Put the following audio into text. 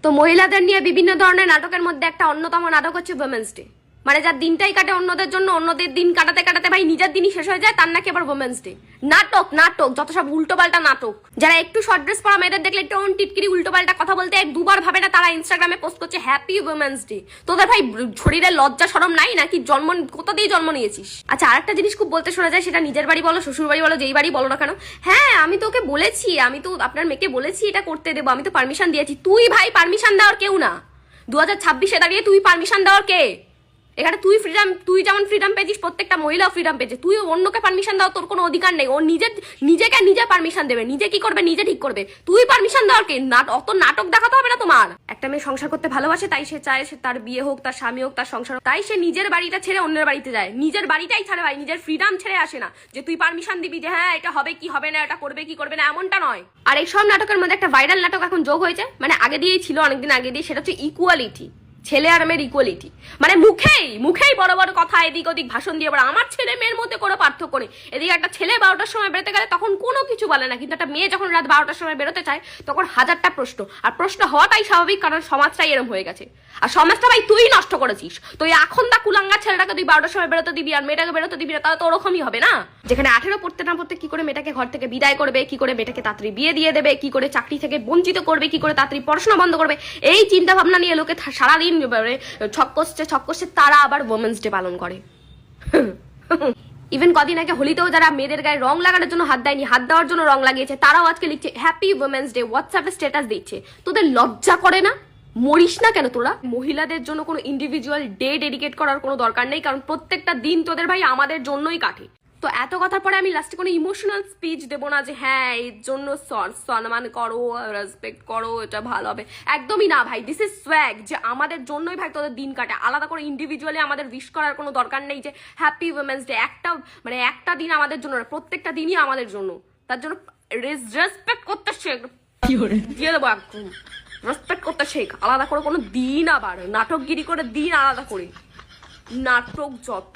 তো মহিলাদের নিয়ে বিভিন্ন ধরনের নাটকের মধ্যে একটা অন্যতম নাটক হচ্ছে উইমেন্স ডে। মানে যার দিনটাই কাটে অন্যদের জন্য, অন্যদের দিন কাটাতে কাটাতে ভাই নিজের দিনই শেষ হয়ে যায়, তার নাকি আবার উইমেন্স ডে। নাটক নাটক, যত সব উল্টো পাল্টা নাটক। যারা একটু শর্ট ড্রেস পরা মেয়েদের দেখলে টোন টিটকিরি উল্টো পাল্টা কথা বলতে দুবার ভাবে না, তারা ইনস্টাগ্রামে পোস্ট করছে হ্যাপি উইমেন্স ডে। তোদের ভাই শরীরে লজ্জা শরম নাই নাকি? কোথা দিয়ে জন্ম নিয়েছিস? আচ্ছা, আরেকটা জিনিস খুব বলতে শোনা যায়, সেটা নিজের বাড়ি বলো, শ্বশুর বাড়ি বলো, যেই বাড়ি বলো না কেন, হ্যাঁ আমি তোকে বলেছি, আমি তো আপনার মেয়েকে বলেছি এটা করতে দেবো, আমি তো পারমিশন দিয়েছি। তুই ভাই পারমিশন দেওয়ার কেউ না। 2026-এ দাঁড়িয়ে তুই পারমিশন দেওয়ার কে? এখানে তুই যেমন ফ্রিডম পেয়েছিস, প্রত্যেকটা মহিলাও ফ্রিডম পেয়েছে। তুই অন্যকে পারমিশন দাও, তোর কোনো অধিকার নেই। ও নিজেকে নিজে পারমিশন দেবে, নিজে কি করবে নিজে ঠিক করবে। তুই পারমিশন দেওয়ার কে? অত নাটক দেখাতে হবে না তোমার। একটা মেয়ে সংসার করতে ভালোবাসে, তাই সে চায় সে তার বিয়ে হোক, তার স্বামী হোক, তার সংসার হোক, তাই সে নিজের বাড়িটা ছেড়ে অন্যের বাড়িতে যায়। নিজের বাড়িটাই ছাড়ে ভাই, নিজের ফ্রিডম ছেড়ে আসে না যে তুই পারমিশন দিবি যে হ্যাঁ এটা হবে কি হবে না, এটা করবে কি করবে না, এমনটা নয়। আর এই সব নাটকের মধ্যে একটা ভাইরাল নাটক এখন যোগ হয়েছে, মানে আগে দিয়েই ছিল, অনেকদিন আগে দিয়ে, সেটা হচ্ছে ইকুয়ালিটি। ছেলে আর মেয়ের ইকুয়ালিটি, মানে মুখেই বড় বড় কথা, এদিক ওদিক ভাষণ দিয়ে বড় আমার ছেলে মেয়ের মধ্যে কোনো পার্থক্য নেই। এদিকে একটা ছেলে 12টার সময় বেরোতে গেলে তখন কোনো কিছু বলে না, কিন্তু একটা মেয়ে যখন রাত 12টার সময় বেরোতে চায় তখন হাজারটা প্রশ্ন। আর প্রশ্ন হওয়াটাই স্বাভাবিক, কারণ সমাজটাই এরম হয়ে গেছে। আর সমাজটা ভাই তুই নষ্ট করেছিস। তো এখন দা কুলাঙ্গা ছেলেটাকে তুই 12টার সময় বেরোতে দিবি আর মেয়েটাকে বেরোতে দিবি না, তাহলে তো ওরকমই হবে না। যেখানে 18 পড়তে না পড়তে কি করে মেয়েটাকে ঘর থেকে বিদায় করবে, কি করে মেয়েটাকে তাড়াতাড়ি বিয়ে দিয়ে দেবে, কি করে চাকরি থেকে বঞ্চিত করবে, কি করে তাড়াতাড়ি পড়াশোনা বন্ধ করবে, এই চিন্তা ভাবনা নিয়ে লোকে সারাদিন ছক কষছে, তারা আবার উইমেন্স ডে পালন করে। ইভেন কদিন আগে হোলিতেও যারা মেয়েদের গায়ে রং লাগানোর জন্য হাত দেয়নি, হাত দেওয়ার জন্য রং লাগিয়েছে, তারাও আজকে লিখছে হ্যাপি উইমেন্স ডে, হোয়াটসঅ্যাপে স্ট্যাটাস দিচ্ছে। তোদের লজ্জা করে না? মরিস না কেন তোরা? মহিলাদের জন্য কোনো ইন্ডিভিজুয়াল ডে ডেডিকেট করার কোনো দরকার নেই, কারণ প্রত্যেকটা দিন তোদের ভাই আমাদের জন্যই কাটে। তো এত কথার পরে আমি লাস্টে কোনো ইমোশনাল স্পিচ দেবো না যে হ্যাঁ এর জন্য সম্মান করো, রেসপেক্ট করো, এটা ভালো হবে, একদমই না ভাই। দিস ইজ সোয়াগ, যে আমাদের জন্যই ভাই তোদের দিন কাটে। আলাদা করে ইন্ডিভিজুয়ালি আমাদের উইশ করার কোনো দরকার নেই যে হ্যাপি উইমেন্স ডে। একটা দিন আমাদের জন্য না, প্রত্যেকটা দিনই আমাদের জন্য। তার জন্য রেসপেক্ট করতে শেখ, দিয়ে দেবো একদম। রেসপেক্ট করতে শেখ, আলাদা করে কোনো দিন আবার নাটকগিরি করে দিন আলাদা করে, নাটক যত।